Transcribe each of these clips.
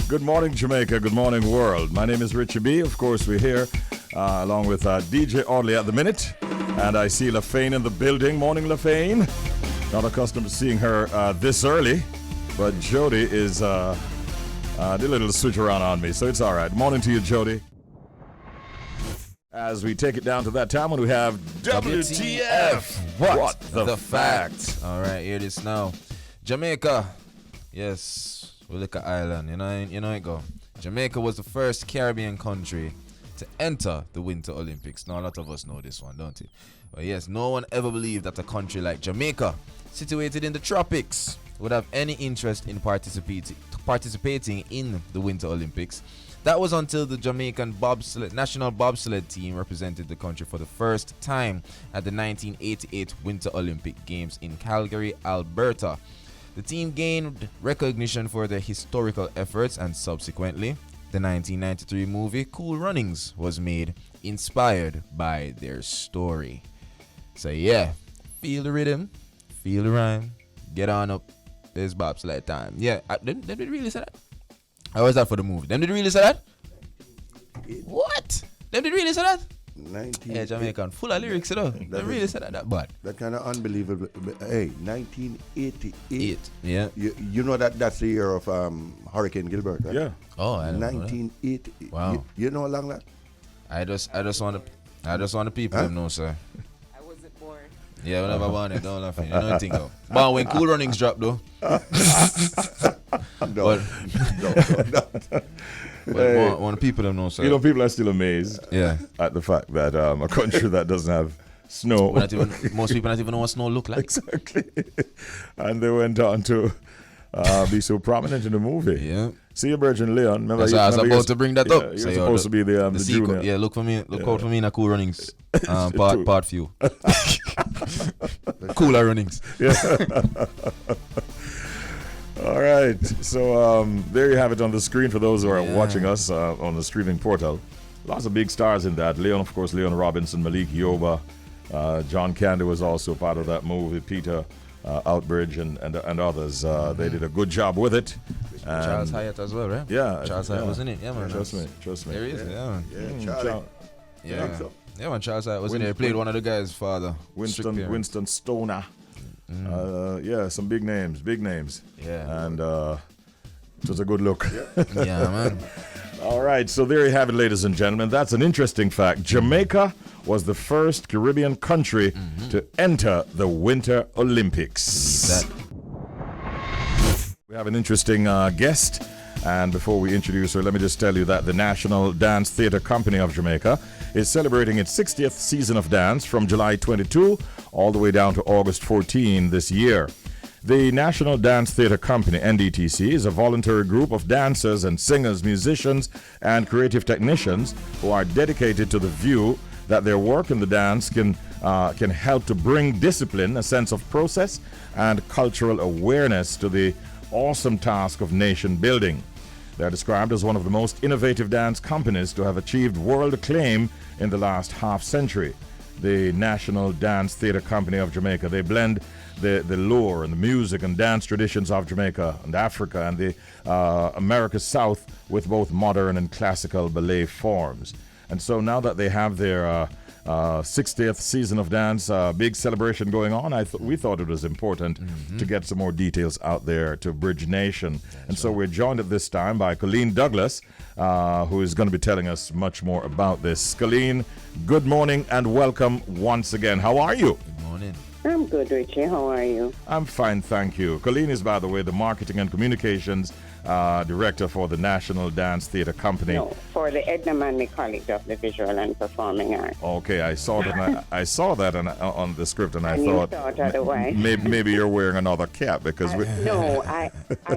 Good morning, Jamaica. Good morning, world. My name is Richie B. Of course, we're here along with DJ Audley at the minute. And I see LaFane in the building. Morning, LaFane. Not accustomed to seeing her this early, but Jody is did a little switch around on me, so it's all right. Morning to you, Jody. As we take it down to that time when we have WTF. What the fact? All right, here it is now. Jamaica. Yes, we look at Ireland. You know it go. Jamaica was the first Caribbean country to enter the Winter Olympics. Now, a lot of us know this one, don't we? But yes, no one ever believed that a country like Jamaica, situated in the tropics, would have any interest in participating in the Winter Olympics. That was until the Jamaican national bobsled team represented the country for the first time at the 1988 Winter Olympic Games in Calgary, Alberta. The team gained recognition for their historical efforts, and subsequently, the 1993 movie Cool Runnings was made, inspired by their story. So yeah, feel the rhythm, feel the rhyme, get on up. It's bobsled time. Yeah, did they really say that? How was that for the movie? Them did really say that? What? Them did really say that? 19. Yeah, Jamaican, full of lyrics, you know. They really said that bad. That kind of unbelievable. Hey, 1988. Yeah. You know that's the year of Hurricane Gilbert, right? Yeah. Oh, I don't know 1988. Wow. You know how long that? I just want the people to know, sir. I wasn't born. Yeah, whenever born it, don't laugh. You know anything though. But when Cool Runnings drop though. No. But one people don't know, sir. You know, people are still amazed Yeah. at the fact that a country that doesn't have snow. Most people not even know what snow look like. Exactly. And they went on to be so prominent in the movie. Yeah. See your Virgin Leon. Remember, That's why I was about to bring that up. You're So, supposed to be the sequel. junior. Yeah, look out for me in a Cool Runnings part few. Cooler Runnings. Yeah. All right. So there you have it on the screen for those who are watching us on the streaming portal. Lots of big stars in that. Leon, of course, Leon Robinson, Malik Yoba. John Candy was also part of that movie. Peter Outbridge and others. They did a good job with it. Charles Hyatt as well, right? Yeah. Charles Hyatt was in it. Yeah, man. Trust me. There he is. Yeah, man. Yeah, Charlie. Yeah. Yeah, man. Charles Hyatt was in there. He played one of the guys' father. Winston Stoner. Yeah, some big names. Yeah. And it was a good look. Yeah, man. All right, so there you have it, ladies and gentlemen. That's an interesting fact. Jamaica was the first Caribbean country to enter the Winter Olympics. We have an interesting guest. And before we introduce her, let me just tell you that the National Dance Theatre Company of Jamaica is celebrating its 60th season of dance from July 22 all the way down to August 14 this year. The National Dance Theatre Company, NDTC, is a voluntary group of dancers and singers, musicians, and creative technicians who are dedicated to the view that their work in the dance can help to bring discipline, a sense of process, and cultural awareness to the awesome task of nation building. They are described as one of the most innovative dance companies to have achieved world acclaim in the last half century. The National Dance Theatre Company of Jamaica, they blend the lore and the music and dance traditions of Jamaica and Africa and the America's South with both modern and classical ballet forms. And so now that they have their 60th season of dance, big celebration going on, we thought it was important to get some more details out there to Bridge Nation. So we're joined at this time by Colleen Douglas, who is going to be telling us much more about this. Colleen, good morning and welcome once again. How are you? Good morning. I'm good, Richie. How are you? I'm fine, thank you. Colleen is, by the way, the Marketing and Communications Director for the National Dance Theatre Company. No, for the Edna Manley College of the Visual and Performing Arts. Okay, I saw that. I saw that on the script, and I thought otherwise. maybe you're wearing another cap because No, I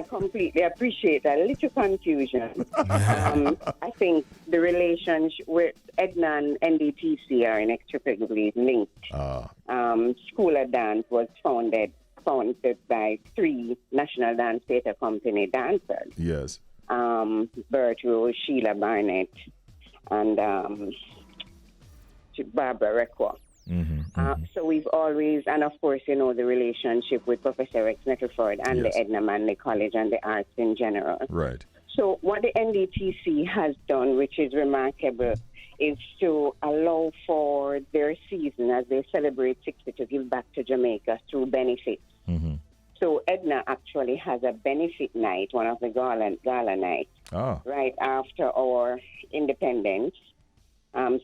completely appreciate that. A little confusion. I think the relationship with Edna and NDTC are inextricably linked. School of Dance was founded by 3 National Dance Theatre Company dancers. Yes. Bert Rose, Sheila Barnett, and Barbara Requa. So we've always, and of course, you know, the relationship with Professor Rex Nettleford and the Edna Manley College and the arts in general. Right. So what the NDTC has done, which is remarkable, is to allow for their season as they celebrate 60 to give back to Jamaica through benefits. Mm-hmm. So Edna actually has a benefit night, one of the gala nights, right after our independence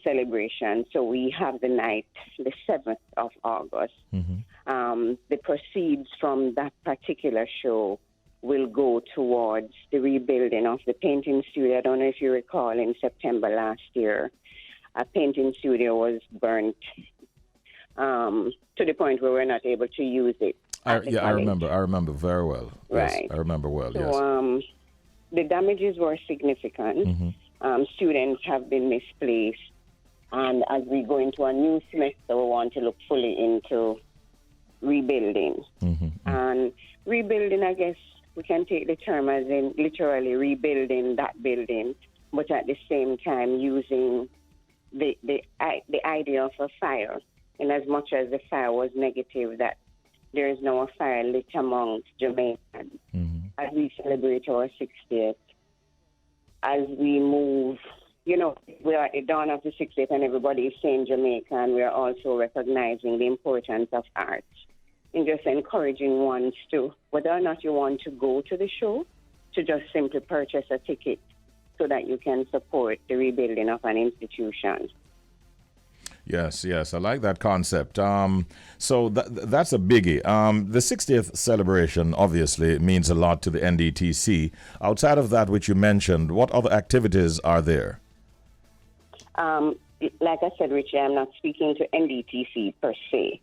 celebration. So we have the night, the 7th of August. Mm-hmm. The proceeds from that particular show will go towards the rebuilding of the painting studio. I don't know if you recall, in September last year, a painting studio was burnt to the point where we're not able to use it. I remember very well. Right. Yes, I remember well, so, yes. The damages were significant. Mm-hmm. Students have been misplaced. And as we go into a new semester, we want to look fully into rebuilding. Mm-hmm. And rebuilding, I guess, we can take the term as in literally rebuilding that building, but at the same time using the idea of a fire. In as much as the fire was negative, that there is now a fire lit amongst Jamaicans as we celebrate our 60th. As we move, we are at the dawn of the 60th and everybody is saying Jamaica, and we are also recognizing the importance of art. And just encouraging ones to, whether or not you want to go to the show, to just simply purchase a ticket so that you can support the rebuilding of an institution. Yes, I like that concept. So that's a biggie. The 60th celebration obviously means a lot to the NDTC. Outside of that, which you mentioned, what other activities are there? Like I said, Richie, I'm not speaking to NDTC per se.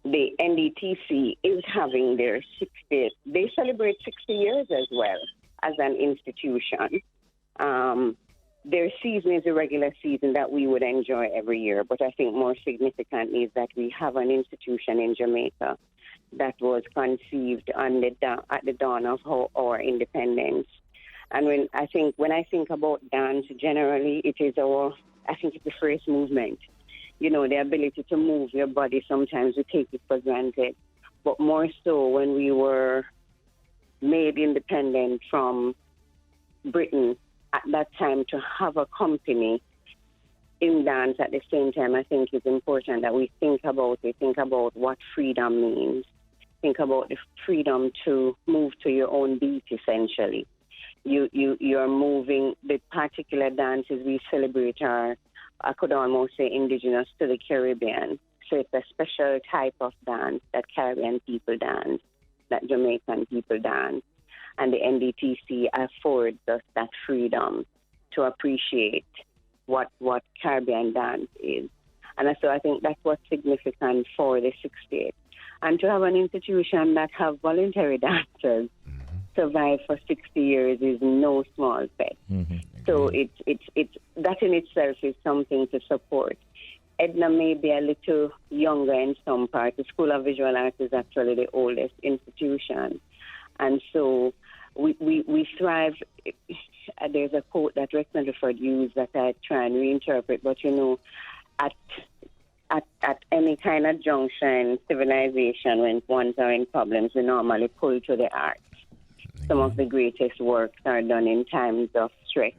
The NDTC is having their 60th. They celebrate 60 years as well as an institution. Their season is a regular season that we would enjoy every year, but I think more significant is that we have an institution in Jamaica that was conceived at the dawn of our independence. And when I think about dance generally, it's the first movement. The ability to move your body, sometimes we take it for granted. But more so when we were made independent from Britain, at that time, to have a company in dance at the same time, I think it's important that we think about what freedom means. Think about the freedom to move to your own beat, essentially. You're moving. The particular dances we celebrate are, I could almost say, indigenous to the Caribbean. So it's a special type of dance that Caribbean people dance, that Jamaican people dance. And the NDTC affords us that freedom to appreciate what Caribbean dance is. And so I think that's what's significant for the 60th. And to have an institution that have voluntary dancers survive for 60 years is no small feat. Mm-hmm. So it's that in itself is something to support. Edna may be a little younger in some parts. The School of Visual Arts is actually the oldest institution. And so we thrive. There's a quote that Rex Rutherford used that I try and reinterpret, but at any kind of junction, civilization, when ones are in problems, we normally pull to the arts. Some of the greatest works are done in times of stress.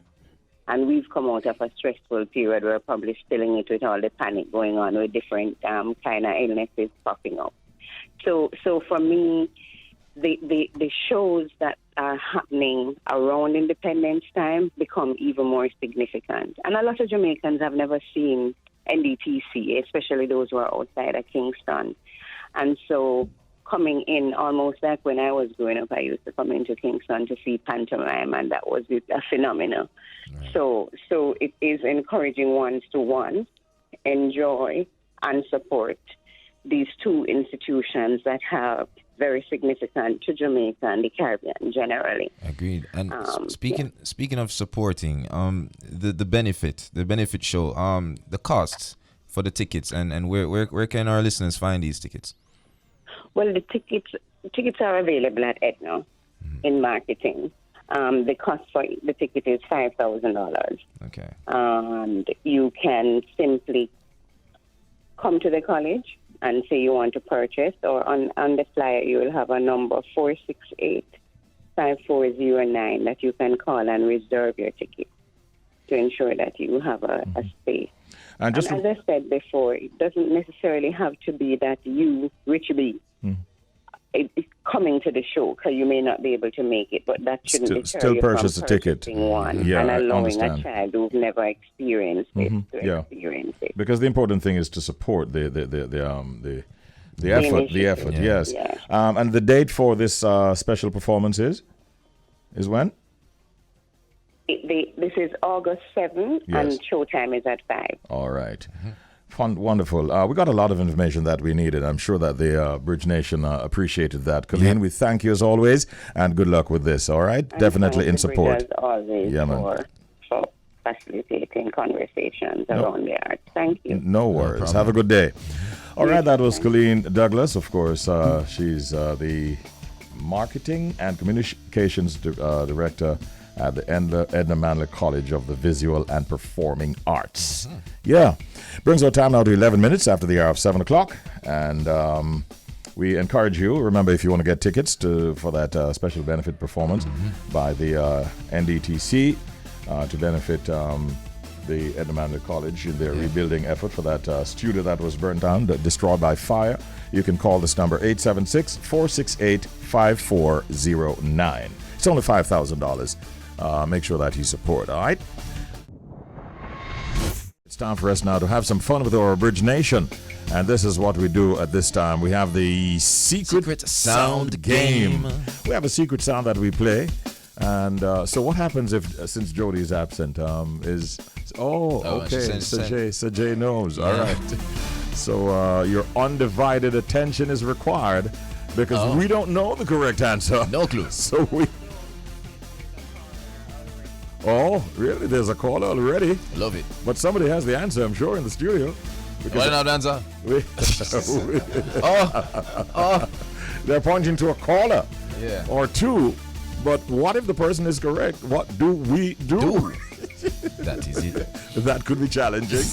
And we've come out of a stressful period. We're probably filling it with all the panic going on with different kind of illnesses popping up. So for me, the shows that are happening around Independence Time become even more significant. And a lot of Jamaicans have never seen NDTC, especially those who are outside of Kingston. And so coming in, almost like when I was growing up, I used to come into Kingston to see pantomime, and that was a phenomenon. Right. So it is encouraging ones to enjoy and support these two institutions that have very significant to Jamaica and the Caribbean generally. Agreed. And speaking of supporting, the benefit show, the costs for the tickets, and where can our listeners find these tickets? Well, the tickets are available at Edna in marketing. The cost for the ticket is $5,000. Okay. And you can simply come to the college and say you want to purchase, or on the flyer you will have a number 468 65409 that you can call and reserve your ticket to ensure that you have a space. And just as I said before, it doesn't necessarily have to be that you, Richie B, is coming to the show, because you may not be able to make it, but that shouldn't deter still you purchase from a ticket. purchasing one Yeah, and I allowing a understand. child who's never experienced it to experience it. Because the important thing is to support the effort. The effort, Yeah. yes. Yeah. And the date for this special performance is when? This is August 7th, Yes. and showtime is at 5. All right. Fun, wonderful. We got a lot of information that we needed. I'm sure that the Bridge Nation appreciated that. Colleen, we thank you as always, and good luck with this, all right? And Definitely thank in the support. Bridge as always Yeah, man. for facilitating conversations around the arts. Thank you. No worries. Have a good day. All right, that was Colleen Douglas, of course. She's the Marketing and Communications Director at the Edna Manley College of the Visual and Performing Arts. Yeah. Brings our time now to 11 minutes after the hour of 7 o'clock. And we encourage you, remember, if you want to get tickets for that special benefit performance by the NDTC to benefit the Edna Manley College in their rebuilding effort for that studio that was burnt down, destroyed by fire, you can call this number 876-468-5409. It's only $5,000. Make sure that you support, all right? It's time for us now to have some fun with our Bridge Nation. And this is what we do at this time. We have the Secret Sound Game. We have a secret sound that we play. And so what happens if, since Jody is absent, okay, Sajay knows. All right. So your undivided attention is required because we don't know the correct answer. No clue. So we... Oh, really? There's a call already. Love it. But somebody has the answer, I'm sure, in the studio. Why not answer? They're pointing to a caller or two. But what if the person is correct? What do we do? That is it. That could be challenging.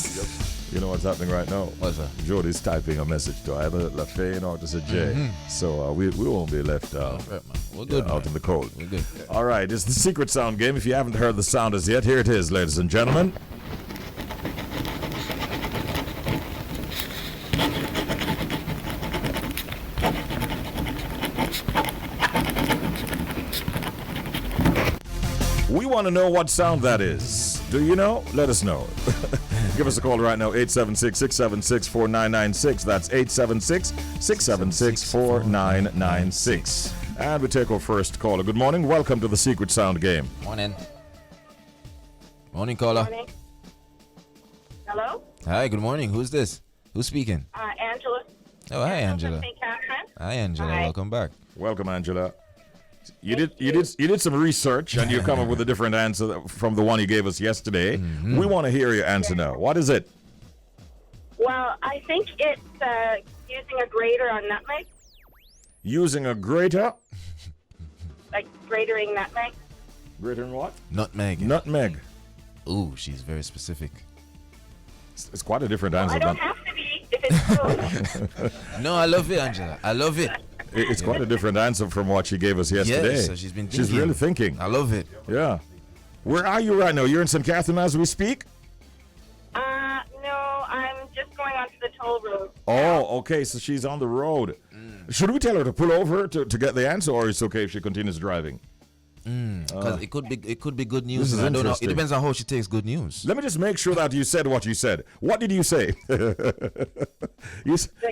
You know what's happening right now? What's that? Jody's typing a message to either LaFane or to Sajay. So we won't be left We're good, out in the cold. We're good. All right, it's the Secret Sound Game. If you haven't heard the sound as yet, here it is, ladies and gentlemen. We want to know what sound that is. Do you know? Let us know. Give us a call right now, 876-676-4996. That's 876-676-4996. And we take our first caller. Good morning. Welcome to the Secret Sound Game. Morning. Morning, caller. Morning. Hello? Hi, good morning. Who's this? Who's speaking? Angela. Oh, hi, Angela. St. Catherine. Hi, Angela. Hi. Welcome back. Welcome, Angela. You did some research and you come up with a different answer from the one you gave us yesterday. We want to hear your answer now. What is it? Well, I think it's using a grater on nutmeg, Using a grater. like gratering nutmeg. Grater and what? Nutmeg. Nutmeg. Ooh, she's very specific. It's quite a different answer. I don't have to be if it's true. No, I love it, Angela. I love it. It's quite a different answer from what she gave us yesterday. Yes, so she's been thinking. She's really thinking. I love it. Yeah. Where are you right now? You're in St. Catherine as we speak? No, I'm just going onto the toll road. Oh, okay. So she's on the road. Should we tell her to pull over to get the answer, or it's okay if she continues driving? Because it could be good news. This is I don't know. It interesting. depends on how she takes good news. Let me just make sure that you said what you said. What did you say? You The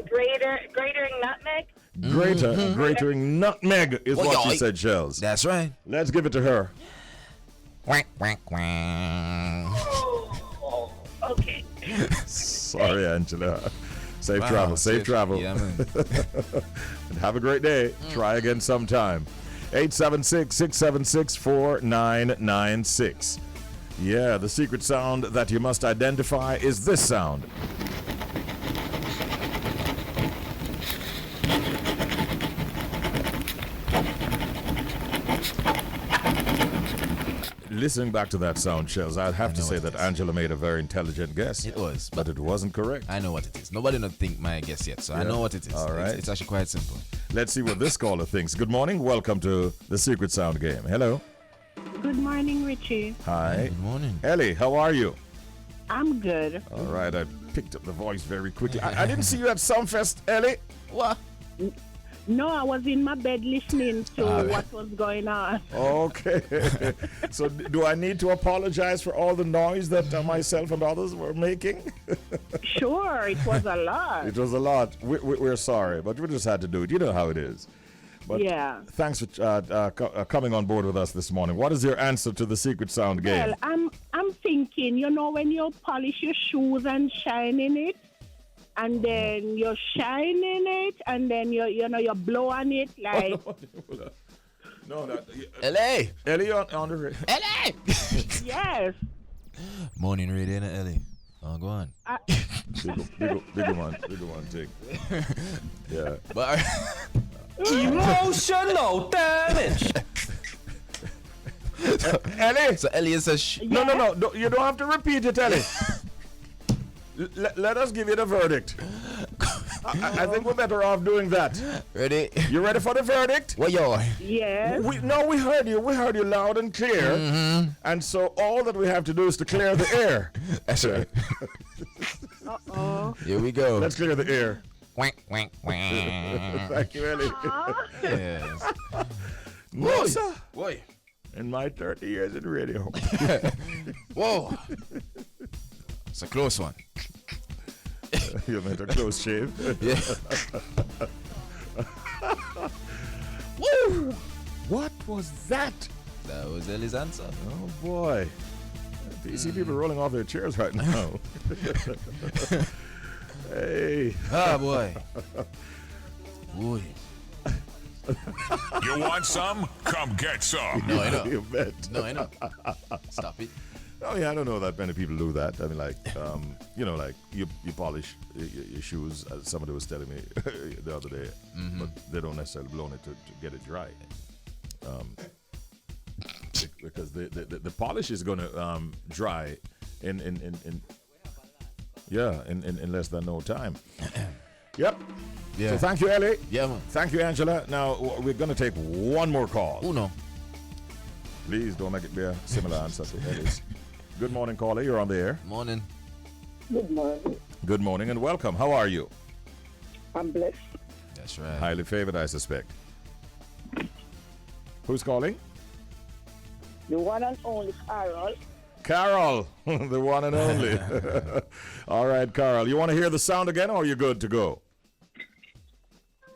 gratering nutmeg. Gratering nutmeg is Oh, what yeah. she said, Shells. That's right. Let's give it to her. Quack, quack, quack. Oh, okay. Sorry, Angela. Safe Wow, travel. Safe travel. Yeah, man. And have a great day. Try again sometime. 876-676-4996. Yeah, the secret sound that you must identify is this sound. Listening back to that sound, Shells, I'd have to say that Angela made a very intelligent guess. It was, But it wasn't correct. I know what it is. Nobody don't think my guess yet, so I know what it is. All right. It's actually quite simple. Let's see what this caller thinks. Good morning. Welcome to the Secret Sound Game. Hello. Good morning, Richie. Hi. Good morning. Ellie, how are you? I'm good. All right. I picked up the voice very quickly. I didn't see you at Sumfest, Ellie. What? No, I was in my bed listening to what was going on. Okay. So do I need to apologize for all the noise that myself and others were making? Sure, it was a lot. It was a lot. We're sorry, but we just had to do it. You know how it is. But Yeah. thanks for coming on board with us this morning. What is your answer to the Secret Sound Game? Well, I'm thinking, when you polish your shoes and shine in it, and then you're shining it, and then you blow on it like. No, no. LA. Ellie on the radio. LA. Yes. Morning radio in LA. Oh, go on. Bigger one, take. Yeah. But Emotional damage. Ellie. so Ellie says, No. You don't have to repeat it, Ellie. Let us give you the verdict. I think we're better off doing that. ready? You ready for the verdict? What y'all? Yes. We heard you. We heard you loud and clear. And so all that we have to do is to clear the air. That's right. Uh-oh. Here we go. Let's clear the air. Wank, wank, wank. Thank you, Ellie. Yes. No, sir. Boy. In my 30 years in radio. Whoa. It's a close one. You made a close shave. Yeah. Woo! What was that? That was Ellie's answer. Oh boy. You see people rolling off their chairs right now. Hey. Ah, boy. Boy. You want some? Come get some. No, I know. You bet. No, I know. Stop it. Oh yeah, I don't know that many people do that. I mean, like, like you polish your shoes, as somebody was telling me the other day, but they don't necessarily blow on it to get it dry, because the polish is going to dry in less than no time. Yep. Yeah. So thank you, Ellie. Yeah, man. Thank you, Angela. Now we're going to take one more call. Uno. Please don't make it be a similar answer to Ellie's. Good morning, caller. You're on the air. Morning. Good morning. Good morning and welcome. How are you? I'm blessed. That's right. Highly favored, I suspect. Who's calling? The one and only Carol. Carol, the one and only. All right, Carol. You want to hear the sound again, or are you good to go?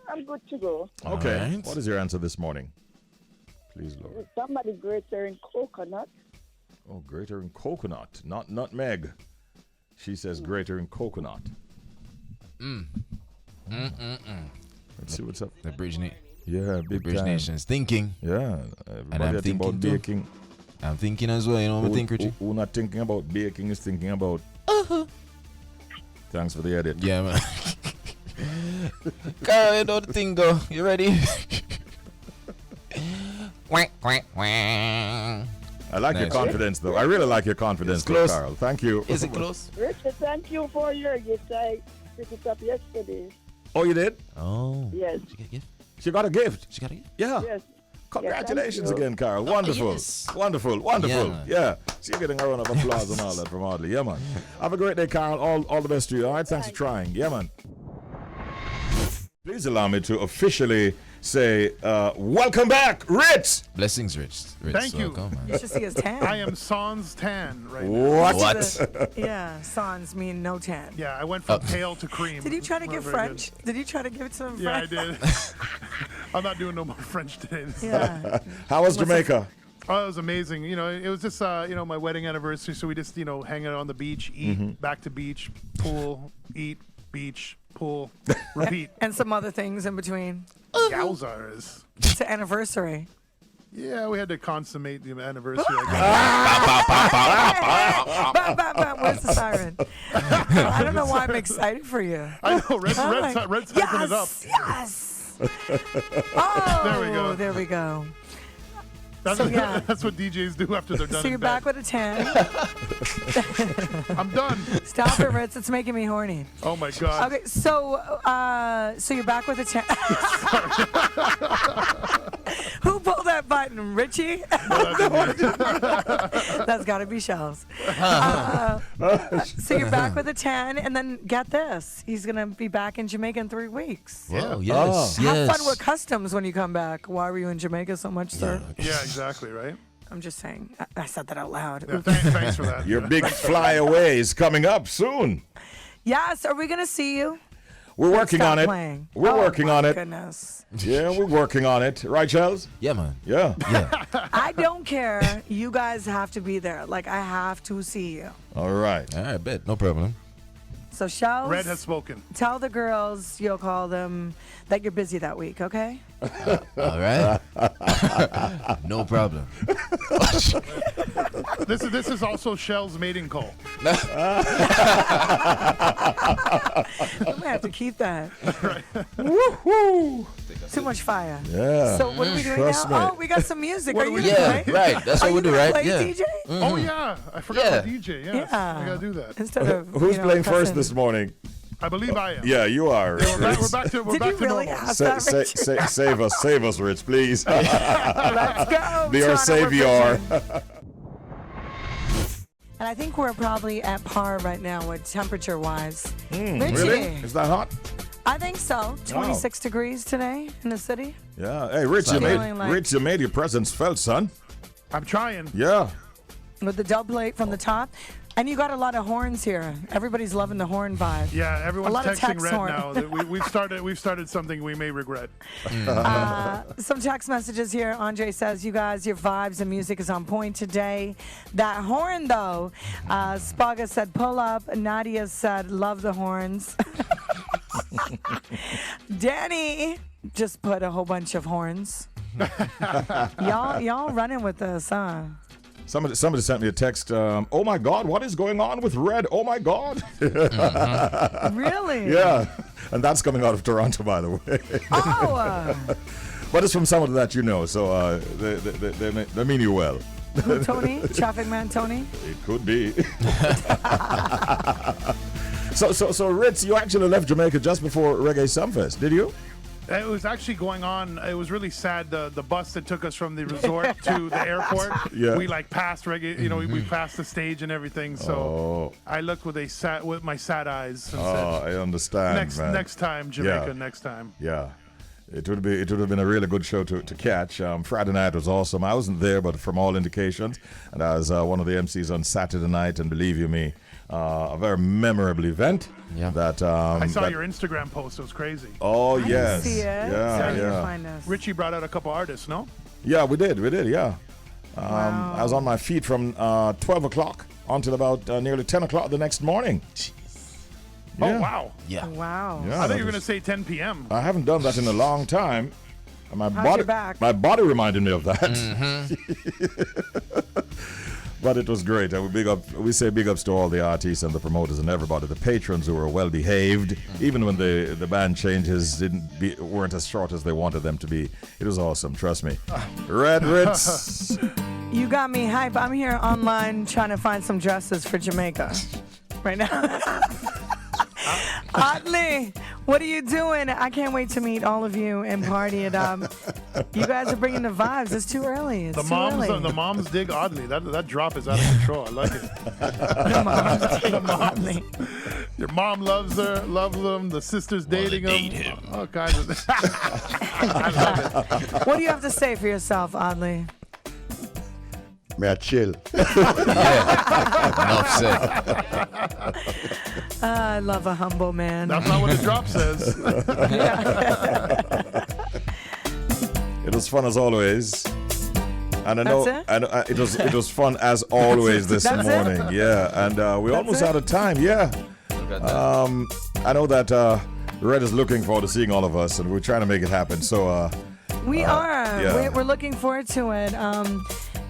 I'm good to go. Okay. right. What is your answer this morning? Please, Lord. Is somebody greater in coconut? Oh, greater in coconut, not nutmeg. She says greater in coconut. Let's see what's up. The Bridge, Yeah, big Bridge time. Nation's thinking. Yeah, I'm everybody think about thinking too. baking. I'm thinking as well. You know what I think, Richie? Who not thinking about baking is thinking about. Thanks for the edit. Yeah, man. Carl, you know the thing go. You ready? Quack, quack, quack. I like your Nice. confidence, though. I really like your confidence, It's though, close. Carl. Thank you. Is it close? Richard, thank you for your gift. I picked it up yesterday. Oh, you did? Oh. Yes. She got a gift? She got a gift. She got a gift? Yeah. Yes. Congratulations thank you. again, Carol. Wonderful. yes. Wonderful. Yeah, man. Yeah. So you're getting a round of applause and all that from Audley. Yeah, man. Have a great day, Carol. All the best to you. All right. Thanks for trying. Yeah, man. Please allow me to officially say, welcome back, Ritz. Blessings, Rich. Thank you. Welcome, man. You should see his tan. I am Sans Tan right now. What? Yeah, sans mean no tan. Yeah, I went from pale to cream. Did you try to Not give very French? Did you try to give it some good. Yeah, I French? did. I'm not doing no more French today. Yeah. How was Jamaica? Oh, it was amazing. You know, it was just, my wedding anniversary, so we just, hang out on the beach, eat, back to beach, pool, eat, beach, pool, repeat. And some other things in between. Yowzers. It's an anniversary. Yeah, we had to consummate the anniversary. Where's the siren? I don't know why I'm excited for you. I know, Red's hyping it up. Yes. Oh, There we go. There we go. That's, So, yeah. that's what DJs do after they're done. So in you're bed. back with a 10. I'm done. Stop it, Ritz. It's making me horny. Oh my God. Okay, so you're back with a 10. Who pulled that button? Richie? That's got to be Shells. So you're back with a 10, and then get this. He's going to be back in Jamaica in 3 weeks. Whoa, yes, Have fun with customs when you come back. Why were you in Jamaica so much, sir? Yeah, exactly, right? I'm just saying. I said that out loud. Yeah, thanks for that. Your big flyaway is coming up soon. Yes, are we going to see you? We're working Stop on it. playing. We're Oh, working my on it. Goodness. Yeah, we're working on it. Right, Shells? Yeah, man. Yeah. I don't care. You guys have to be there. Like, I have to see you. All right. All right, bet. No problem. So, Shells, Red has spoken. tell the girls you'll call them that you're busy that week, okay? All right. No problem. This is also Shell's mating call. I'm going to have to keep that. Woohoo! Too much fire. Yeah. So, what are we doing Trust now? me. Oh, we got some music. What Are do you we gonna Yeah, play? right. That's Are what we you do, gonna right? play, Yeah. DJ? Oh yeah, I forgot Yeah. about DJ. Yes, I gotta do that. Instead of Who's playing first cussing. this morning? I believe I am. Yeah, you are. We're back to Did you really normal. ask that, Rich? Save us, Rich, please. Let's go. Be our Toronto savior. revision. And I think we're probably at par right now with temperature-wise. Richie, Really? Is that hot? I think so. 26 degrees today in the city. Yeah. Hey, Rich, you Feeling like- Rich, you made your presence felt, son. I'm trying. Yeah. With the dub plate from the top. And you got a lot of horns here. Everybody's loving the horn vibe. Yeah, everyone's lot of texting text Red horn. now. That we've started something we may regret. Some text messages here. Andre says, you guys, your vibes and music is on point today. That horn, though. Spaga said, pull up. Nadia said, love the horns. Danny just put a whole bunch of horns. Y'all running with this, huh? Somebody sent me a text. Oh my God, what is going on with Red? Oh my God. Really? Yeah. And that's coming out of Toronto, by the way. Oh, But it's from someone that you know, so they mean you well. who, Tony? Traffic man Tony? It could be. So Ritz, you actually left Jamaica just before Reggae Sumfest, did you? It was actually going on. It was really sad. The bus that took us from the resort to the airport. Yeah. We like passed reggae. You know, we passed the stage and everything. So I looked with my sad eyes and I understand, said, man. next time, Jamaica. Yeah. Next time. Yeah. It would have been a really good show to catch. Friday night was awesome. I wasn't there, but from all indications, and I was one of the MCs on Saturday night, and believe you me, a very memorable event. Yeah. That I saw your Instagram post. It was crazy. Oh I yes. didn't see it. Yeah, So I need to yeah. find us. Richie brought out a couple artists. No. Yeah, we did. Yeah. Wow. I was on my feet from 12 o'clock until about nearly 10 o'clock the next morning. Oh Yeah. wow. Yeah. Wow. Yeah, I thought you that were gonna was- say 10 p.m. I haven't done that in a long time. And my How's your back? my body reminded me of that. But it was great. We say big ups to all the artists and the promoters and everybody, the patrons who were well behaved, even when the band changes weren't as short as they wanted them to be. It was awesome, trust me. Red Ritz. You got me hype. I'm here online trying to find some dresses for Jamaica right now. Oddly, what are you doing? I can't wait to meet all of you and party it up. You guys are bringing the vibes. It's too early. It's The too early. moms dig oddly. That drop is out of control. I like it. The moms. Your mom loves them. The sister's dating him. All kinds of. I love it. What do you have to say for yourself, Oddly? May I chill? Enough said. I love a humble man. That's not what the drop says. It was fun as always. And I know, That's it? and it was fun as always this That's it? morning. Yeah, and we're almost it? out of time. Yeah. Look at that. I know that Red is looking forward to seeing all of us, and we're trying to make it happen. So We are. yeah. We're looking forward to it.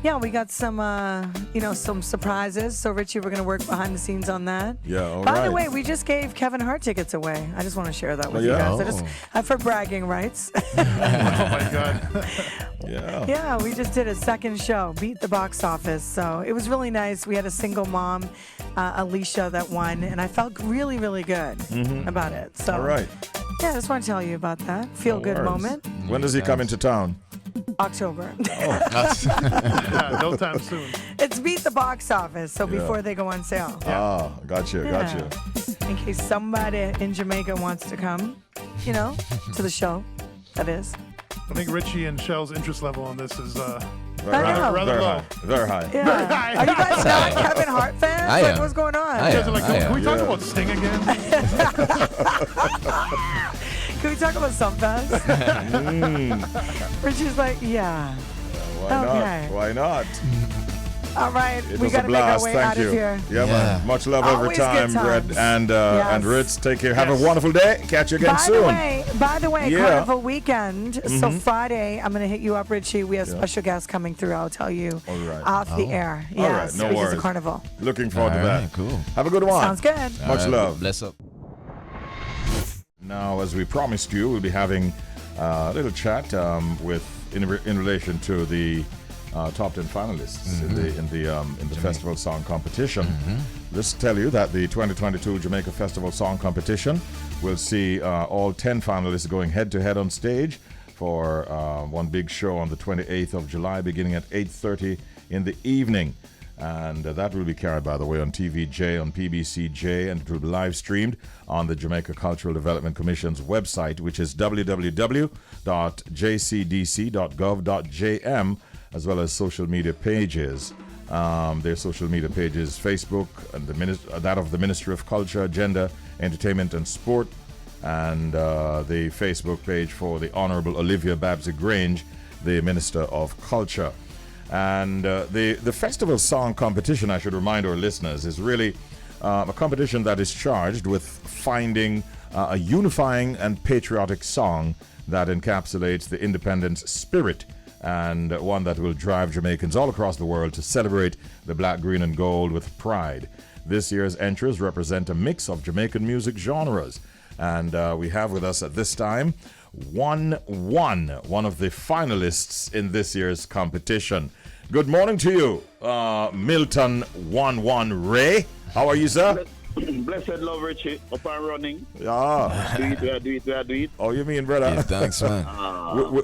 Yeah, we got some, some surprises. So, Richie, we're going to work behind the scenes on that. Yeah, all By the right. way, we just gave Kevin Hart tickets away. I just want to share that with you yeah? guys. For bragging rights. Oh my God. Yeah. Yeah, we just did a second show, beat the box office. So it was really nice. We had a single mom, Alicia, that won, and I felt really, really good about it. So, All right. yeah, I just want to tell you about that. Feel good worries. moment. When does he come into town? October. Yeah, no time soon. It's beat the box office, so before they go on sale. Ah, gotcha. In case somebody in Jamaica wants to come, to the show, that is. I think Richie and Shell's interest level on this is I know. rather Very low. high. Very high. Yeah. Are you guys not Kevin Hart fans? I am. What's going on? I You guys am. are like, can we talk about Sting again? Can we talk about Sunfest? Richie's like, yeah. Why Okay. not? Why not? All right, It we was got a to make our blast. way Thank out you. of here. Yeah, man. Much love every Always good time, Red times. and Yes. and Ritz. Take care. Have Yes. a wonderful day. Catch you again By soon. the way, Yeah. Carnival weekend. So Friday, I'm going to hit you up, Richie. We have special guests coming through. I'll tell you All right. off the air. All right, Yes, no because worries. of Carnival. Looking forward to All that. right, cool. Have a good one. Sounds good. Much All right, love. Bless up. Now, as we promised you, we'll be having a little chat in relation to the top 10 finalists in the festival song competition. Let's tell you that the 2022 Jamaica Festival Song Competition will see all 10 finalists going head-to-head on stage for one big show on the 28th of July, beginning at 8:30 in the evening. And that will be carried, by the way, on TVJ, on PBCJ, and it will be live streamed on the Jamaica Cultural Development Commission's website, which is www.jcdc.gov.jm, as well as social media pages. Their social media pages, Facebook, and that of the Ministry of Culture, Gender, Entertainment and Sport, and the Facebook page for the Honorable Olivia Babsy-Grange, the Minister of Culture. And the festival song competition, I should remind our listeners, is really a competition that is charged with finding a unifying and patriotic song that encapsulates the independence spirit, and one that will drive Jamaicans all across the world to celebrate the black, green, and gold with pride. This year's entries represent a mix of Jamaican music genres, and we have with us at this time one of the finalists in this year's competition. Good morning to you, Milton 11 Ray. How are you, sir? Blessed love, Richie. Up and running. Ah. Do it. Oh, you mean, brother? Yeah, thanks, man.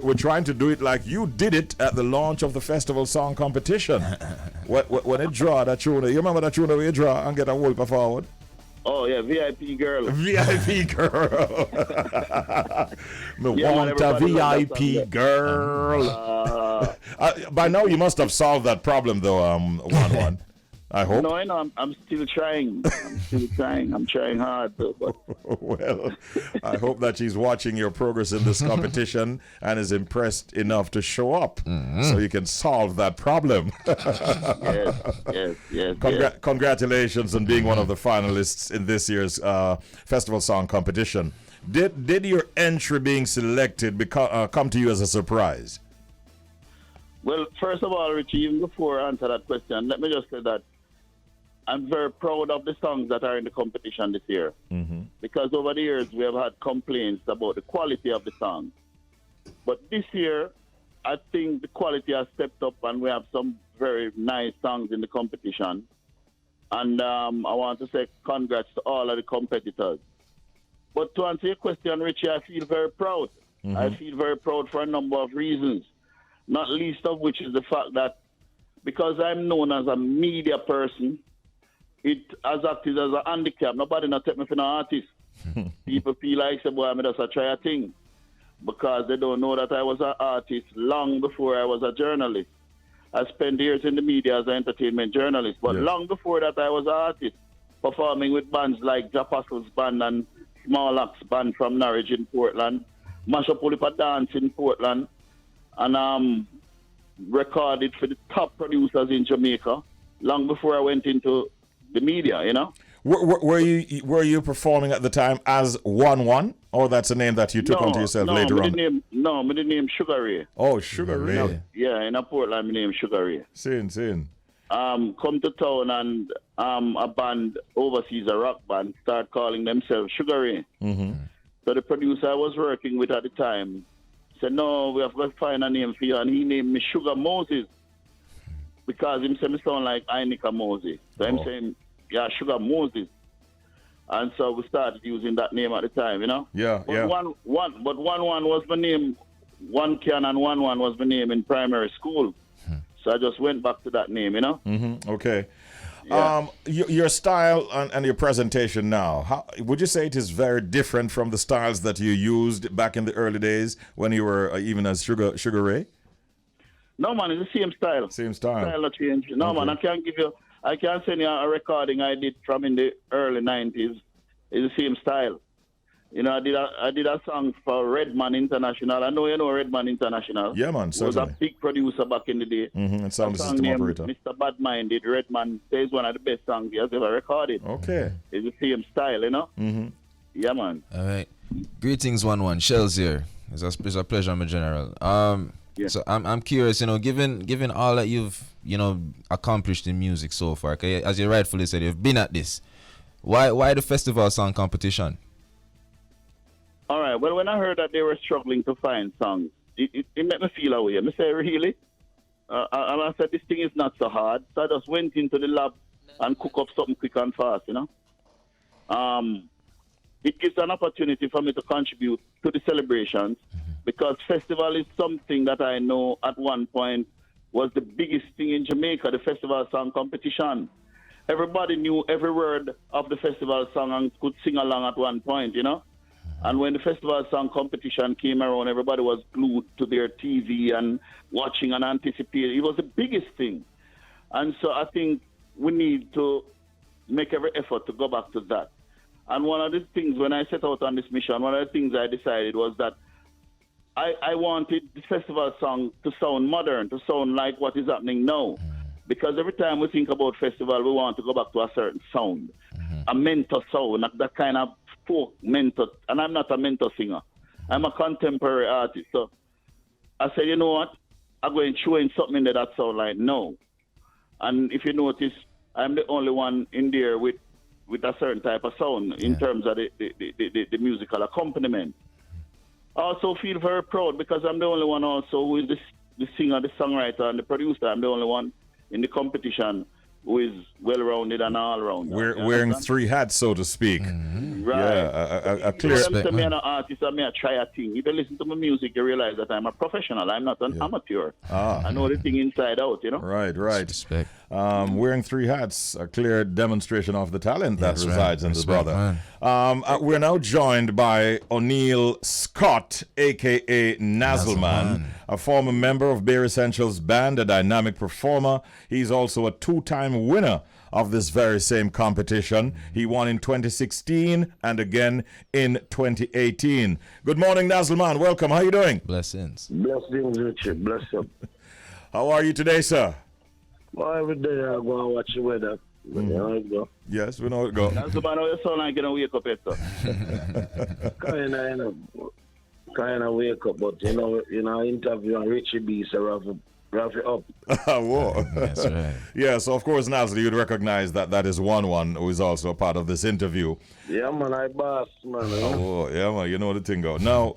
We're trying to do it like you did it at the launch of the festival song competition. when it draw that tune, you remember that tune where you draw and get a whoop forward? Oh, yeah, VIP girl. VIP girl. Me Yeah, man, want a everybody loves that VIP song. girl. By now you must have solved that problem, though, 1-1. I hope. No, I know. I'm still trying. I'm trying hard, though. But Well, I hope that she's watching your progress in this competition and is impressed enough to show up so you can solve that problem. yes. Congratulations on being one of the finalists in this year's festival song competition. Did your entry being selected come to you as a surprise? Well, first of all, Richie, even before I answer that question, let me just say that I'm very proud of the songs that are in the competition this year. Because over the years, we have had complaints about the quality of the songs. But this year, I think the quality has stepped up and we have some very nice songs in the competition. And I want to say congrats to all of the competitors. But to answer your question, Richie, I feel very proud. I feel very proud for a number of reasons, not least of which is the fact that because I'm known as a media person, it has acted as a handicap. Nobody not take me for an artist. People feel like, say, boy, I'm just a try a thing. Because they don't know that I was an artist long before I was a journalist. I spent years in the media as an entertainment journalist. But long before that, I was an artist, performing with bands like Japassel's Band and Small Axe Band from Norwich in Portland, Mash Up Ulipa Dance in Portland, and recorded for the top producers in Jamaica long before I went into the media, you know? Were you performing at the time as 1-1, or that's a name that you took onto yourself later on? My name Sugar Ray. Oh, Sugar Ray. Yeah, in a Portland, my name Sugar Ray. Sin. Come to town and a band overseas, a rock band, start calling themselves Sugar Ray. Mm-hmm. So the producer I was working with at the time said, no, we have got to find a name for you. And he named me Sugar Moses because him said me sound like Inika Moses. So him saying, yeah, Sugar Moses. And so we started using that name at the time, you know? Yeah. But 1-1 was my name. 1 Can and 1-1 was my name in primary school. So I just went back to that name, you know? Mm-hmm. Okay. Yeah. Your style and your presentation now, would you say it is very different from the styles that you used back in the early days when you were even as Sugar Ray? No, man, it's the same style. Same style. Style not change. No, Okay. man, I can't send you a recording I did from in the early 90s. It's the same style. You know, I did a song for Redman International. I know you know Redman International. Yeah, man, He was certainly. a big producer back in the day. Mm-hmm. And sound A song system named operator. Mr. Badmind did Redman. It's one of the best songs he has ever recorded. Okay. It's the same style, you know? Mm-hmm. Yeah, man. All right. Greetings, 1-1. Shell's here. It's a pleasure, my general. Yeah. So I'm curious, given all that you've, accomplished in music so far, okay, as you rightfully said, you've been at this. Why the festival song competition? All right. Well, when I heard that they were struggling to find songs, it made me feel away. I say, really? And I said, this thing is not so hard. So I just went into the lab and cook up something quick and fast, you know? It gives an opportunity for me to contribute to the celebrations because festival is something that I know at one point was the biggest thing in Jamaica, the festival song competition. Everybody knew every word of the festival song and could sing along at one point, you know? And when the festival song competition came around, everybody was glued to their TV and watching and anticipating. It was the biggest thing. And so I think we need to make every effort to go back to that. And one of the things, when I set out on this mission, one of the things I decided was that I wanted the festival song to sound modern, to sound like what is happening now. Because every time we think about festival, we want to go back to a certain sound, a mentor sound, that kind of folk mentor. And I'm not a mentor singer. I'm a contemporary artist. So I said, you know what? I'm going to throw in something in there that sound like no. And if you notice, I'm the only one in there with a certain type of sound in terms of the musical accompaniment. I also feel very proud because I'm the only one also who is the singer, the songwriter, and the producer. I'm the only one in the competition who is well-rounded and all-rounded. Wearing three hats, so to speak. Right. Yeah, a clear... I'm an artist, I'm a try a thing. If you listen to my music, you realize that I'm a professional. I'm not an amateur. I know the thing inside out, you know? Right. Respect. Wearing three hats, a clear demonstration of the talent that resides in the brother. We're now joined by O'Neil Scott, a.k.a. Nazzleman, a former member of Bear Essentials Band, a dynamic performer. He's also a two-time winner of this very same competition. He won in 2016 and again in 2018. Good morning, Nazzleman. Welcome. How are you doing? Blessings. Blessings, Richard. Bless you. How are you today, sir? Well, every day I go and watch the weather. You know how it go. Yes, we know how it goes. That's about how you sound like you're going to wake up, sir. Kind of wake up, but interview on Richie B, so rough it up. Whoa. That's right. Yeah, so of course, Nazzle, you'd recognize that is 1-1 who is also a part of this interview. Yeah, man, I boss, man. Oh, yeah, man, you know the thing go. Now,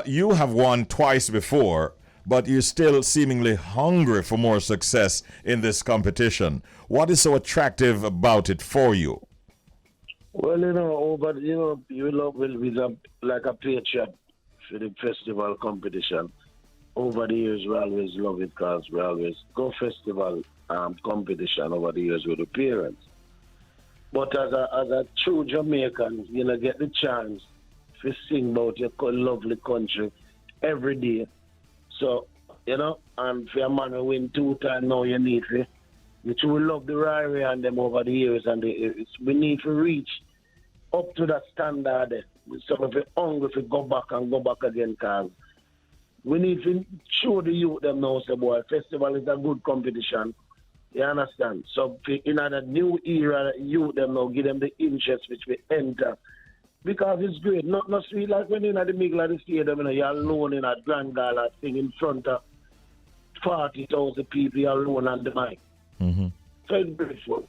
you have won twice before, but you're still seemingly hungry for more success in this competition. What is so attractive about it for you? Well, you love like a patriot for the festival competition. Over the years, we always love it because we always go festival competition over the years with the parents. But as a true Jamaican, get the chance to sing about your lovely country every day. So, and for a man who win 2 times now, you need to. We love the Rari and them over the years, and we need to reach up to that standard. Some of it hungry to go back again, because we need to show the youth them now, say, boy, festival is a good competition. You understand? So in a new era, you them now give them the interest which we enter. Because it's great. Not sweet like when you're in the middle of the stadium, you're alone in a grand gala thing in front of 40,000 people, you're alone on the mic. So it's grateful.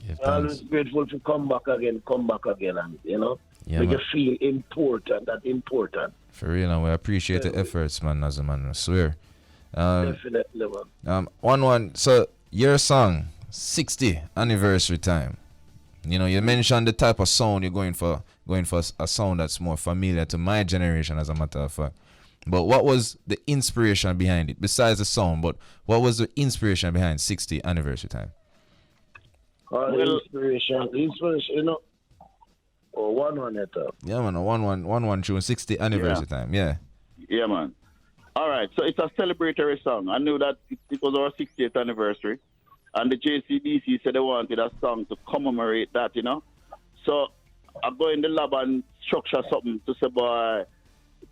Yeah, Always grateful to come back again, and Yeah, make man. you feel important. For real, and we appreciate the efforts, man, as a man, I swear. Definitely, man. One. So your song, 60 anniversary time. You know, you mentioned the type of sound you're going for a sound that's more familiar to my generation, as a matter of fact. But what was the inspiration behind it? Besides the sound, but what was the inspiration behind 60 anniversary time? Inspiration, one it up. Yeah, man, a one tune, 60 anniversary time. Yeah. Yeah, man. All right, so it's a celebratory song. I knew that it was our 60th anniversary, and the JCBC said they wanted a song to commemorate that, So I go in the lab and structure something to say, boy,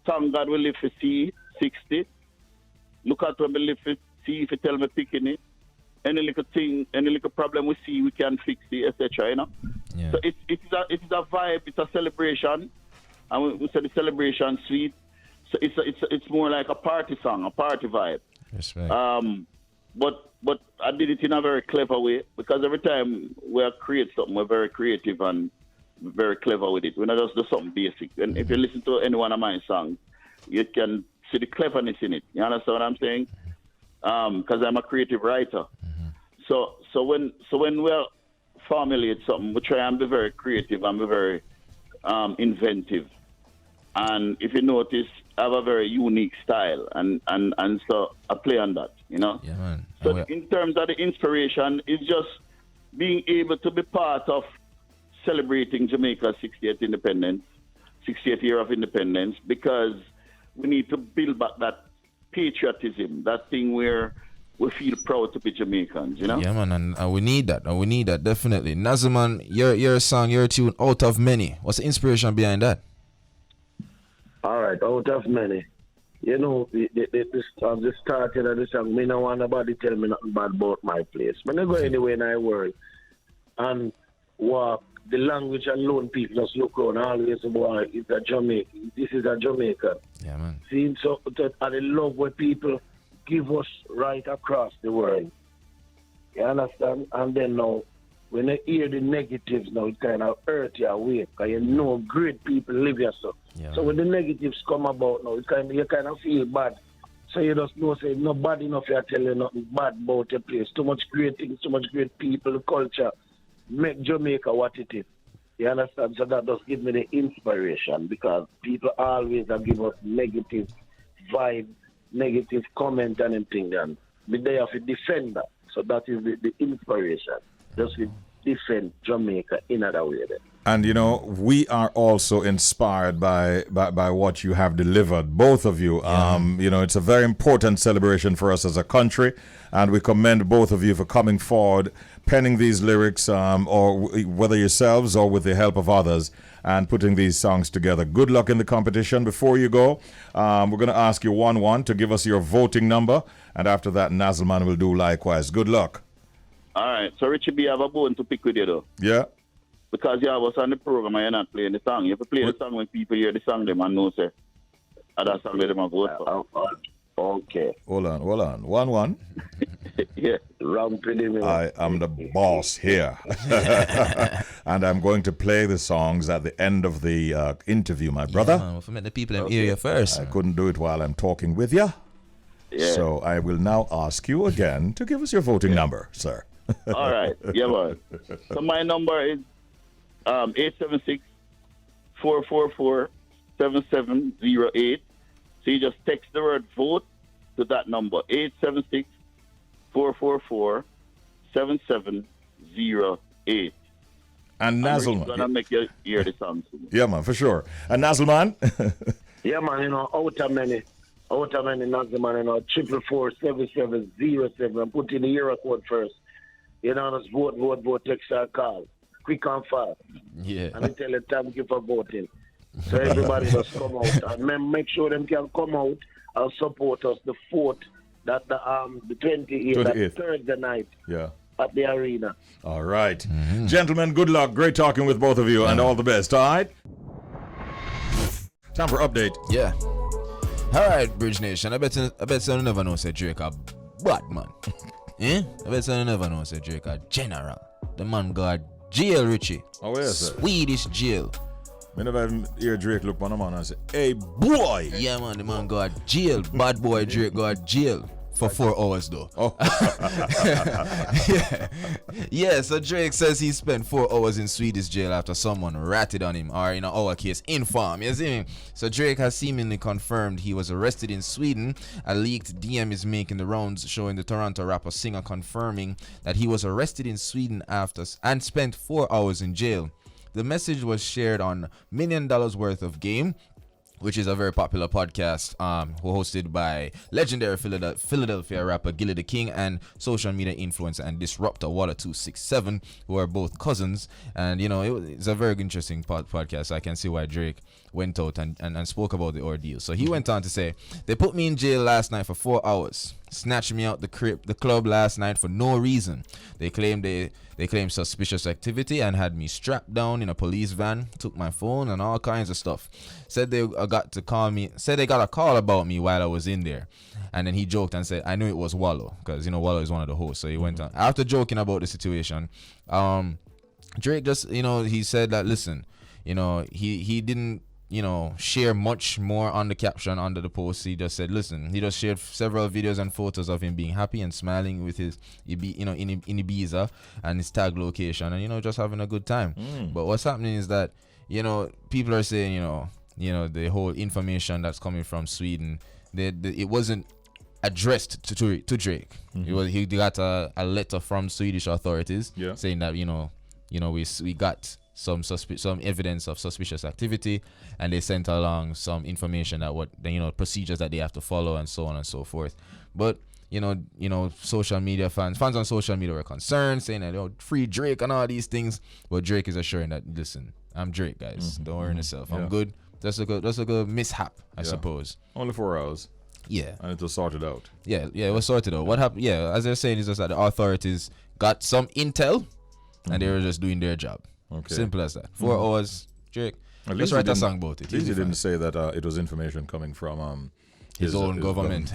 thank God we live for see 60. Look at when we live for see if you tell me picking it. Any little thing, any little problem we see, we can fix it, etc. Yeah. So it is a vibe, it's a celebration, and we say the celebration sweet. So it's more like a party song, a party vibe. Respect. But I did it in a very clever way, because every time we create something, we're very creative and very clever with it. We're not just do something basic. And if you listen to any one of my songs, you can see the cleverness in it. You understand what I'm saying? Because I'm a creative writer. So when we formulate something, we try and be very creative and be very inventive. And if you notice, I have a very unique style, and so I play on that, Yeah, man. So in terms of the inspiration, it's just being able to be part of celebrating Jamaica's 60th independence, 60th year of independence, because we need to build back that patriotism, that thing where we feel proud to be Jamaicans, Yeah, man, and we need that. Definitely. Nazaman, your song, your tune, Out of Many. What's the inspiration behind that? All right, Out of Many. This started of the song, me no want nobody tell me nothing bad about my place. When I go anywhere in the world and walk, the language alone, people just look around always, boy, it's a Jamaican. This is a Jamaican. Yeah, man. See, so I love what people give us right across the world. You understand? And then now, when you hear the negatives now, it kind of hurt you away, because great people live here. So when the negatives come about now, you kind of feel bad. So you just know, say, not bad enough you're telling nothing bad about your place. Too much great things, too much great people, culture. Make Jamaica what it is. You understand? So that does give me the inspiration, because people always give us negative vibe, negative comment and anything. And be there to defend that. So that is the inspiration. Just to defend Jamaica in another way then. And we are also inspired by what you have delivered, both of you. It's a very important celebration for us as a country, and we commend both of you for coming forward, penning these lyrics, or whether yourselves or with the help of others, and putting these songs together. Good luck in the competition. Before you go, we're going to ask you 1-1 to give us your voting number, and after that, Nazelman will do likewise. Good luck. All right. So Richie B, I have a bone to pick with you, though. Yeah. Because you have us on the program and you're not playing the song. You have to play the song when people hear the song, them and know, say, that song they them vote for. Okay. Hold on. 1-1. Yeah. I am the boss here. And I'm going to play the songs at the end of the interview, my brother. Yeah, for the people hear you first. I couldn't do it while I'm talking with you. Yeah. So I will now ask you again to give us your voting number, sir. All right. Yeah, man. So my number is 876-444-7708. So you just text the word vote to that number, 876-444-7708. And Nazelman. Gonna make you hear the song soon. Yeah, man, for sure. And Nazelman? Yeah, man, out of many Nazelman, 444-7707, and put in the euro code first. Just vote, text or call. Quick and fast. Yeah. And I tell them thank you for voting. So everybody just come out. And make sure them can come out and support us the 4th That the 28th, that 28th. Thursday night Yeah. at the arena. All right. Gentlemen, good luck. Great talking with both of you, and all the best. All right? Time for update. Yeah. All right, Bridge Nation. I bet you never know say Drake a bad man. Eh? I bet you never know say Drake a general. The man got jail, Richie. Oh, yes, sir. Swedish jail. I never even hear Drake look on a man and say, "Hey, boy!" Yeah, man, the man got jail. Bad boy Drake got jail for 4 hours, though. Oh. Yeah, so Drake says he spent 4 hours in Swedish jail after someone ratted on him, or in our case, informed. You see me? So Drake has seemingly confirmed he was arrested in Sweden. A leaked DM is making the rounds showing the Toronto rapper singer confirming that he was arrested in Sweden and spent 4 hours in jail. The message was shared on $1 Million Worth of Game, which is a very popular podcast hosted by legendary Philadelphia rapper Gilly the King and social media influencer and disruptor Waller267, who are both cousins. And, you know, it's a very interesting podcast. So I can see why Drake went out and spoke about the ordeal. So he went on to say, "They put me in jail last night for 4 hours. Snatched me out the club last night for no reason. They claimed suspicious activity and had me strapped down in a police van, took my phone and all kinds of stuff. Said they got a call about me while I was in there." And then he joked and said, "I knew it was Wallow," because, you know, Wallow is one of the hosts. So he went on. After joking about the situation, Drake just, you know, he said that, listen, you know, he didn't, you know, share much more on the caption under the post. He just said, listen, he just shared several videos and photos of him being happy and smiling with his, you know, in Ibiza and his tag location and, you know, just having a good time. But what's happening is that, you know, people are saying, you know, the whole information that's coming from Sweden, it wasn't addressed to Drake. He got a letter from Swedish authorities saying that, you know, we got some evidence of suspicious activity, and they sent along some information that procedures that they have to follow and so on and so forth. But you know, social media fans on social media were concerned, saying that, free Drake and all these things. But Drake is assuring that, listen, I'm Drake, guys. Don't worry yourself. I'm good. That's a good mishap, I suppose. Only 4 hours. Yeah. And it was sorted out. Yeah, it was sorted out. What happened? Yeah, as they're saying, is just that the authorities got some intel and they were just doing their job. Okay. Simple as that. 4 hours, Drake. Let's write a song about it. At least he didn't say that it was information coming from his own government.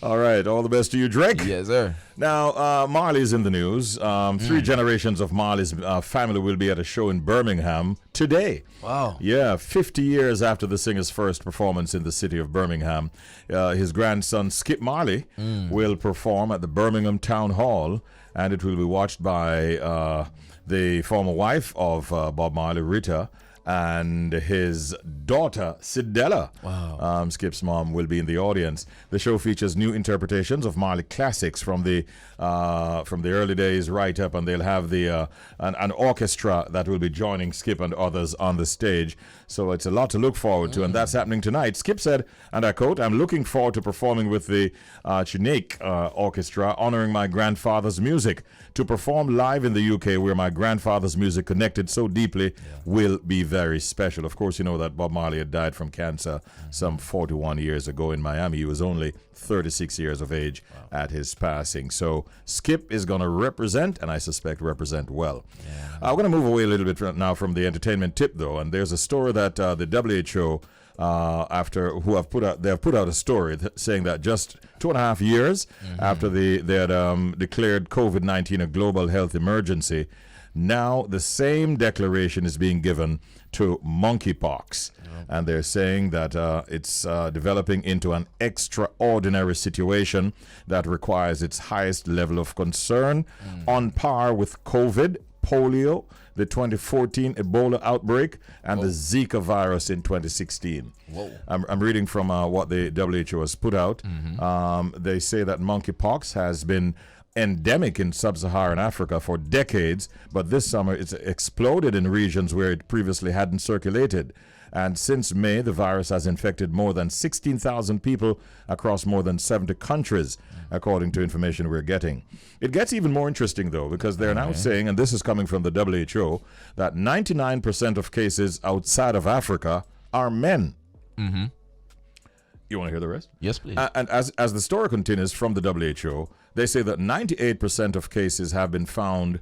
All right. All the best to you, Drake. Yes, sir. Now, Marley's in the news. 3 generations of Marley's family will be at a show in Birmingham today. Wow. Yeah, 50 years after the singer's first performance in the city of Birmingham. His grandson, Skip Marley, will perform at the Birmingham Town Hall, and it will be watched by the former wife of Bob Marley, Rita, and his daughter, Sidella. Wow. Skip's mom will be in the audience. The show features new interpretations of Marley classics from the early days right up, and they'll have an orchestra that will be joining Skip and others on the stage. So it's a lot to look forward to, and that's happening tonight. Skip said, and I quote, "I'm looking forward to performing with the Chinook Orchestra, honoring my grandfather's music. To perform live in the UK, where my grandfather's music connected so deeply, will be very special." Of course, you know that Bob Marley had died from cancer some 41 years ago in Miami. He was only 36 years of age at his passing. So Skip is going to represent, and I suspect represent well. I'm going to move away a little bit now from the entertainment tip, though, and there's a story that the WHO they have put out a story saying that just 2.5 years after they had declared COVID-19 a global health emergency, now the same declaration is being given to monkeypox. And they're saying that it's developing into an extraordinary situation that requires its highest level of concern, on par with COVID, polio, the 2014 Ebola outbreak, and the Zika virus in 2016. I'm reading from what the WHO has put out. They say that monkeypox has been endemic in sub-Saharan Africa for decades, but this summer it's exploded in regions where it previously hadn't circulated. And since May, the virus has infected more than 16,000 people across more than 70 countries, according to information we're getting. It gets even more interesting, though, because they're now saying, and this is coming from the WHO, that 99% of cases outside of Africa are men. Mm-hmm. You want to hear the rest? Yes, please. And as the story continues from the WHO, they say that 98% of cases have been found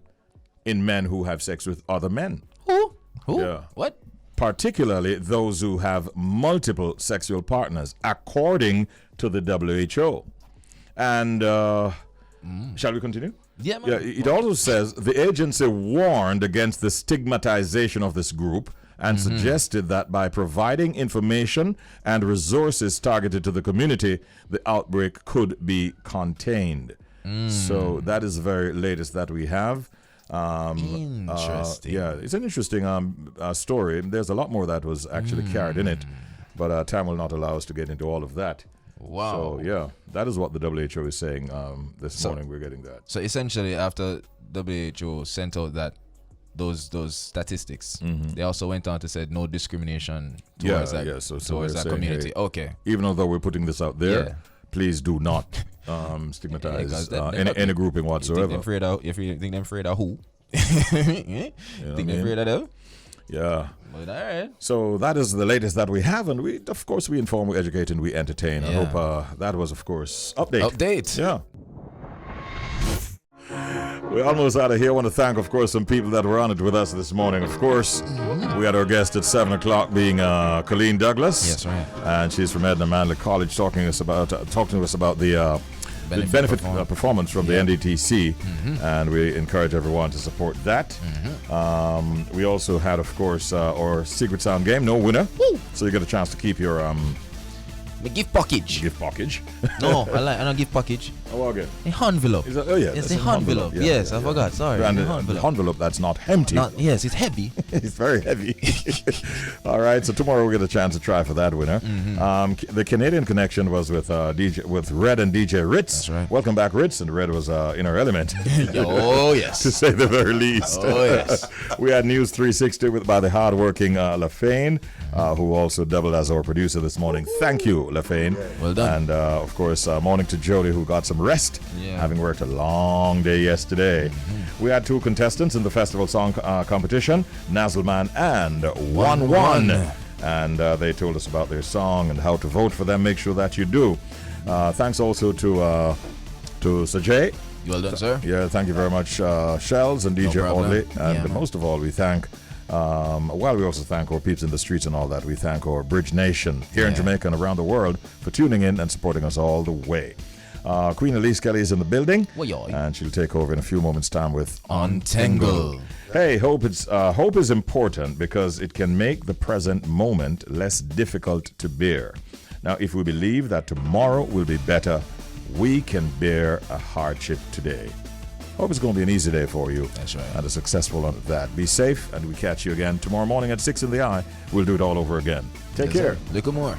in men who have sex with other men. Who? Yeah. What? Particularly those who have multiple sexual partners, according to the WHO. And shall we continue? Yeah, man. Yeah, it also says the agency warned against the stigmatization of this group and suggested that by providing information and resources targeted to the community, the outbreak could be contained. So that is the very latest that we have. Interesting. Yeah, it's an interesting story. There's a lot more that was actually carried in it, but time will not allow us to get into all of that. Wow. So, yeah, that is what the WHO is saying this morning. We're getting that. So essentially, after WHO sent out those statistics, they also went on to say no discrimination towards towards that saying, community. hey, okay. Even though we're putting this out there, please do not stigmatize any grouping whatsoever. Think they're afraid of who? Think they're afraid of them? Yeah. But all right. So that is the latest that we have, and we, of course, we inform, we educate, and we entertain. I hope that was, of course, update. Yeah. We're almost out of here. I want to thank, of course, some people that were on it with us this morning. Of course, we had our guest at 7 o'clock being Colleen Douglas. Yes, right. And she's from Edna Manley College talking to us about the benefit performance from the NDTC. And we encourage everyone to support that. We also had, of course, our Secret Sound game. No winner. So you get a chance to keep your... The gift package. No, I don't give package. Oh, okay. The envelope. It's the envelope. Yes, I forgot. Sorry. And the envelope that's not empty. Yes, it's heavy. It's very heavy. All right, so tomorrow we'll get a chance to try for that winner. The Canadian connection was with Red and DJ Ritz. That's right. Welcome back, Ritz. And Red was in our element. Oh, yes. To say the very least. Oh, yes. We had News 360 by the hardworking LaFane, who also doubled as our producer this morning. Thank you, LaFane. Well done. And, of course, morning to Jody, who got some rest, having worked a long day yesterday. We had two contestants in the festival song competition, Nazzleman and 1-1. And they told us about their song and how to vote for them. Make sure that you do. Thanks also to Sajay. Well done, sir. Yeah, thank you very much, Shells and DJ Audley. And most of all, we thank... we also thank our peeps in the streets and all that. We thank our Bridge Nation here in Jamaica and around the world for tuning in and supporting us all the way. Queen Elise Kelly is in the building, and she'll take over in a few moments' time with Untangle. Hey, hope is important because it can make the present moment less difficult to bear. Now, if we believe that tomorrow will be better, we can bear a hardship today. Hope it's going to be an easy day for you. That's right. And a successful one at that. Be safe, and we catch you again tomorrow morning at 6 in the eye. We'll do it all over again. Take care. Look more.